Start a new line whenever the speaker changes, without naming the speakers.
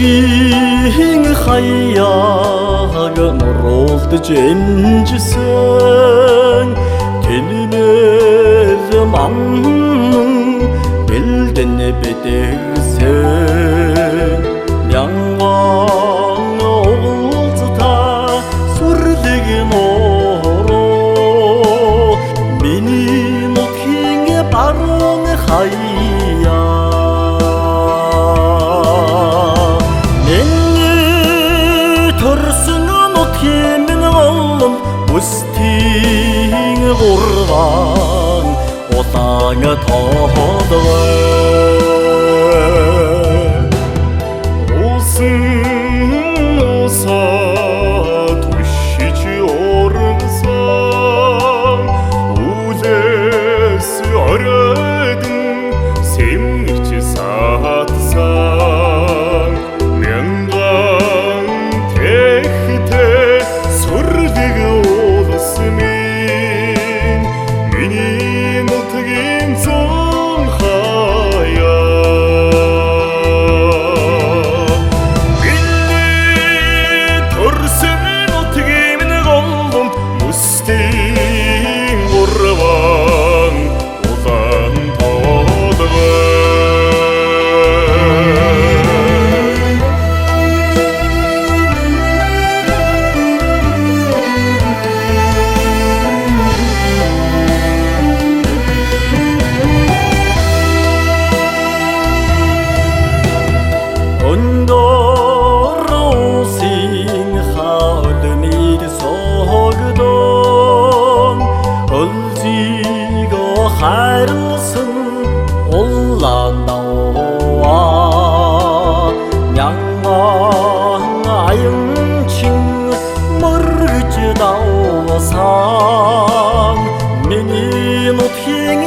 Нотгэн хаяаг нуруулдаж эмжсэн Тэнмэл маннан бэлдэн бэдэрсэн Мянган уулзта сүрлэг нуруу Миний нотгэн баруун хаяа Үстийн гурван улаан тоодгой Усан усаа түшиж оргасан Үлэс оройдон сэмгч саатсан Мянган тэхтэ сүрлэг Миний нутгийн зон хаяа Миний төрсөн нутгийн голом Мөстийн гурван улаан тоодгой Росын хаалмид согдон Өлзийгөө хайрлсан улаан даваа Мянган аянчин мөргөж давсан Миний нутгийн